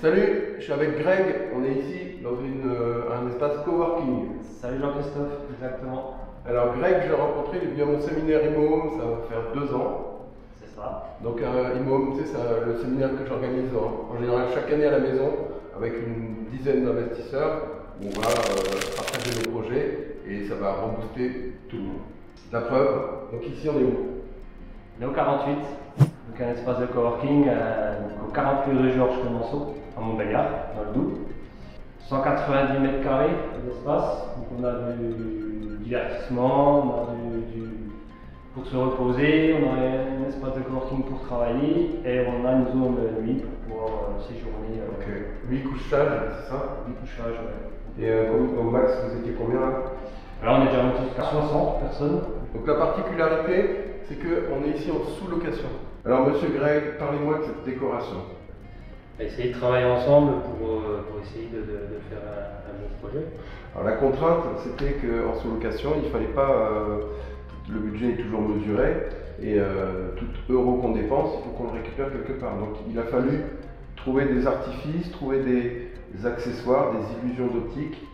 Salut, je suis avec Greg, on est ici dans un espace coworking. Salut Jean-Christophe, exactement. Alors Greg, je l'ai rencontré, il est venu à mon séminaire IMOHOME, ça va faire 2 ans. C'est ça. Donc IMOHOME, tu sais, c'est le séminaire que j'organise en général chaque année à la maison avec une dizaine d'investisseurs où on va partager nos projets et ça va rebooster tout le monde. La preuve, donc ici on est où? On est au 48, donc un espace de coworking au 48 rue Georges Clemenceau, à Montbéliard, dans le Doubs. 190 mètres carrés d'espace, donc on a du divertissement, on a pour se reposer, on a un espace de coworking pour travailler et on a une zone de nuit pour pouvoir séjourner. Ok, 8 couchages, c'est ça? 8 couchages, ouais. Et au max, vous étiez combien là? Alors on est déjà monté jusqu'à 60 personnes. Donc la particularité, c'est qu'on est ici en sous-location. Alors monsieur Greg, parlez-moi de cette décoration. On va essayer de travailler ensemble pour essayer de faire un bon projet. Alors la contrainte, c'était qu'en sous-location, il ne fallait pas, le budget est toujours mesuré, et tout euro qu'on dépense, il faut qu'on le récupère quelque part. Donc il a fallu trouver des artifices, trouver des accessoires, des illusions d'optique,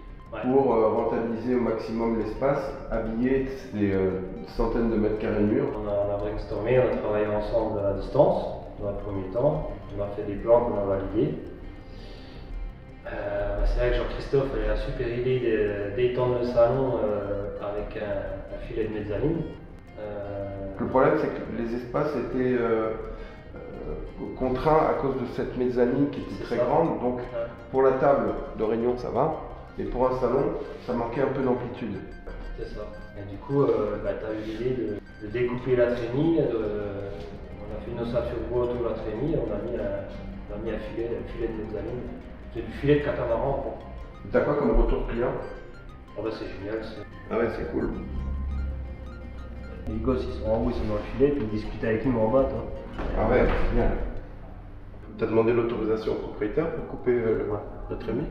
pour rentabiliser au maximum l'espace, habiller des centaines de mètres carrés de murs. On a brainstormé, on a travaillé ensemble à distance dans un premier temps. On a fait des plans qu'on a validés. C'est vrai que Jean-Christophe a la super idée d'étendre le salon avec un filet de mezzanine. Le problème, c'est que les espaces étaient contraints à cause de cette mezzanine qui était très grande. Donc pour la table de réunion, ça va. Et pour un salon, ça manquait un peu d'amplitude. C'est ça. Et du coup, tu as eu l'idée de découper la trémie. On a fait une ossature bois autour de la trémie. On a mis un filet de mezzanine. C'est du filet de catamaran. T'as quoi comme retour client? Ah bah c'est génial. Ah ouais, c'est cool. Les gosses, ils sont en haut, ils sont dans le filet, puis ils discutent avec nous en bas. Ah ouais, génial. T'as demandé l'autorisation au propriétaire pour couper la trémie?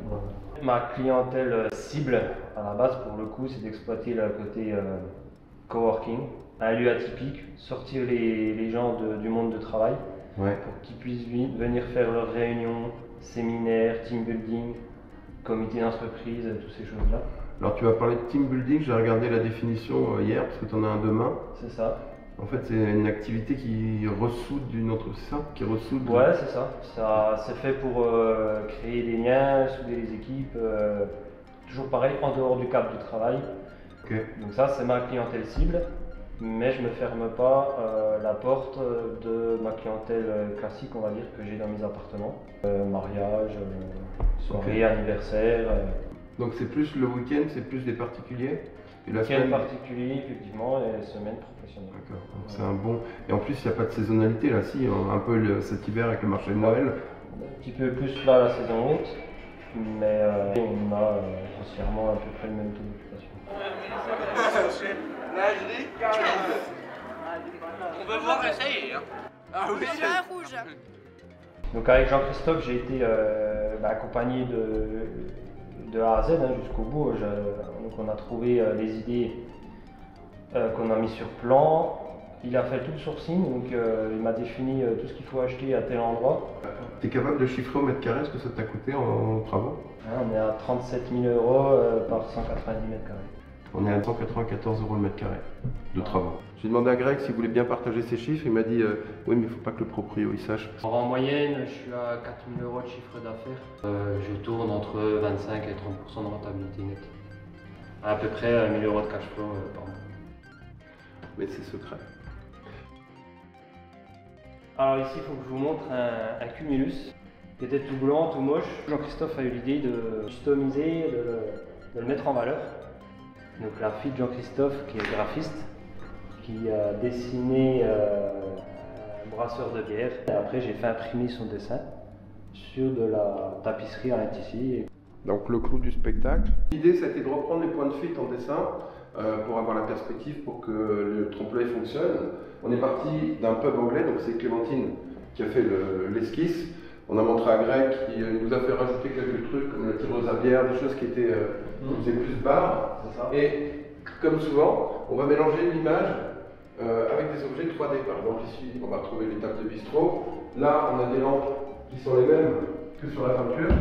Ma clientèle cible, à la base, pour le coup, c'est d'exploiter le côté coworking, un lieu atypique, sortir les gens du monde de travail, pour qu'ils puissent venir faire leurs réunions, séminaires, team building, comité d'entreprise, toutes ces choses-là. Alors tu vas parler de team building, j'ai regardé la définition hier, parce que tu en as un demain. C'est ça. En fait, c'est une activité qui ressoude d'une entreprise, c'est ça? Qui ressoude. Ouais, c'est ça. C'est fait pour créer des liens, souder les équipes, toujours pareil, en dehors du cadre du travail. Okay. Donc ça, c'est ma clientèle cible, mais je ne me ferme pas la porte de ma clientèle classique, on va dire, que j'ai dans mes appartements. Mariage, soirée, anniversaire. Donc c'est plus le week-end, c'est plus des particuliers? Week-end particulier, effectivement, et semaine professionnelle. D'accord, c'est un bon. Et en plus, il n'y a pas de saisonnalité là, si, un peu cet hiver avec le marché de Noël. Un petit peu plus là, la saison haute, mais on a grossièrement à peu près le même taux d'occupation. On veut voir essayer. Ah oui, c'est un rouge. Donc avec Jean-Christophe, j'ai été accompagné de A à Z jusqu'au bout. Donc on a trouvé les idées qu'on a mis sur plan. Il a fait tout le sourcing, donc il m'a défini tout ce qu'il faut acheter à tel endroit. Tu es capable de chiffrer au mètre carré ce que ça t'a coûté en travaux? On est à 37 000 € par 190 mètres carrés. On est à 194 € le mètre carré de travaux. J'ai demandé à Greg s'il voulait bien partager ses chiffres. Il m'a dit oui, mais il ne faut pas que le proprio il sache. En moyenne, je suis à 4 000 € de chiffre d'affaires. Je tourne entre 25 et 30% de rentabilité nette. À peu près 1 000 € de cash flow par mois. Mais c'est secret. Alors ici, il faut que je vous montre un cumulus qui était tout blanc, tout moche. Jean-Christophe a eu l'idée de customiser, de le mettre en valeur. Donc la fille de Jean-Christophe, qui est graphiste, qui a dessiné un brasseur de bière. Et après, j'ai fait imprimer son dessin sur de la tapisserie en ici. Donc le clou du spectacle. L'idée, ça a été de reprendre les points de fuite en dessin pour avoir la perspective, pour que le trompe-l'œil fonctionne. On est parti d'un pub anglais, donc c'est Clémentine qui a fait l'esquisse. On a montré à Greg qui nous a fait rajouter quelques trucs comme la tireuse à bière, des choses qui étaient faisaient plus bar. Et comme souvent, on va mélanger l'image avec des objets 3D. Par exemple, ici, on va retrouver les tables de bistrot. Là, on a des lampes qui sont les mêmes que sur la peinture.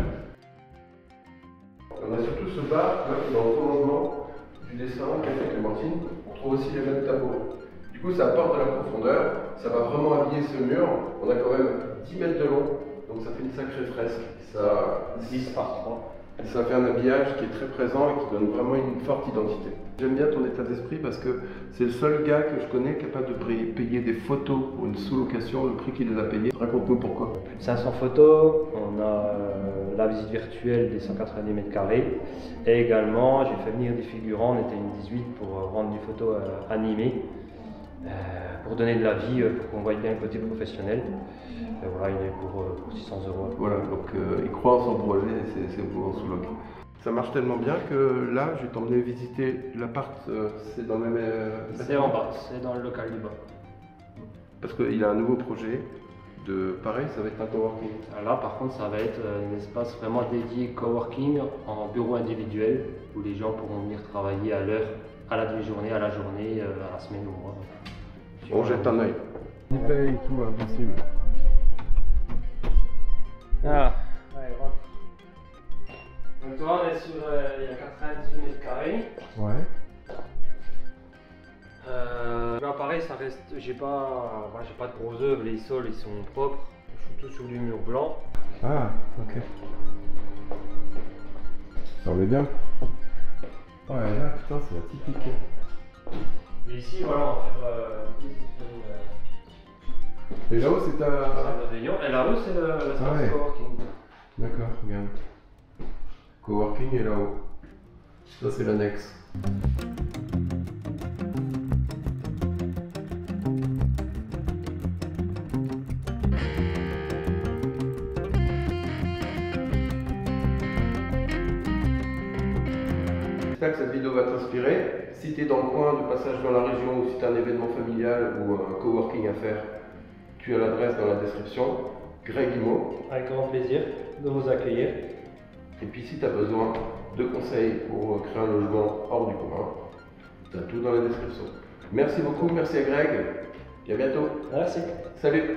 On a surtout ce bas là, qui est dans le prolongement du dessin qu'a fait Clémentine. On trouve aussi les mêmes tableaux. Du coup, ça apporte de la profondeur, ça va vraiment habiller ce mur. On a quand même 10 mètres de long, donc ça fait une sacrée fresque. Ça, 10 par 3. ça fait un habillage qui est très présent et qui donne vraiment une forte identité. J'aime bien ton état d'esprit parce que c'est le seul gars que je connais capable de payer des photos pour une sous-location, le prix qu'il les a payées. Raconte-nous pourquoi. Plus de 500 photos, on a la visite virtuelle des 190 mètres carrés et également j'ai fait venir des figurants, on était une 18 pour rendre des photos animées, pour donner de la vie, pour qu'on voie bien le côté professionnel. Et voilà, il est pour 600 €. Voilà, donc il croit en son projet et c'est en sous-loc. Ça marche tellement bien que là, je vais t'emmener visiter l'appart, c'est dans le même... C'est en bas, c'est dans le local du bas. Parce qu'il a un nouveau projet, pareil, ça va être un coworking. Là par contre ça va être un espace vraiment dédié coworking en bureau individuel où les gens pourront venir travailler à l'heure, à la demi-journée, à la journée, à la semaine ou au mois. On jette un œil. Il paye tout, impossible. Ah, allez, rentre. Donc toi on est sur, il y a 98 mètres carrés. Ouais. Là pareil ça reste, j'ai pas de gros œuvres, les sols ils sont propres, je suis tout sur du mur blanc. Ah, ok. Ça en est bien. Ouais, là, putain, c'est la typique. Et ici voilà on va faire Et là-haut, c'est ta... salle de réunion, et là-haut c'est l'espace Ah ouais. coworking. D'accord, regarde. Coworking est là-haut. Ça, c'est l'annexe. J'espère que cette vidéo va t'inspirer. Si tu es dans le coin, de passage dans la région, ou si tu as un événement familial ou un coworking à faire, tu as l'adresse dans la description. Greg Guimau. Avec grand plaisir de vous accueillir. Et puis si tu as besoin de conseils pour créer un logement hors du commun, tu as tout dans la description. Merci beaucoup, merci à Greg. Et à bientôt. Merci. Salut.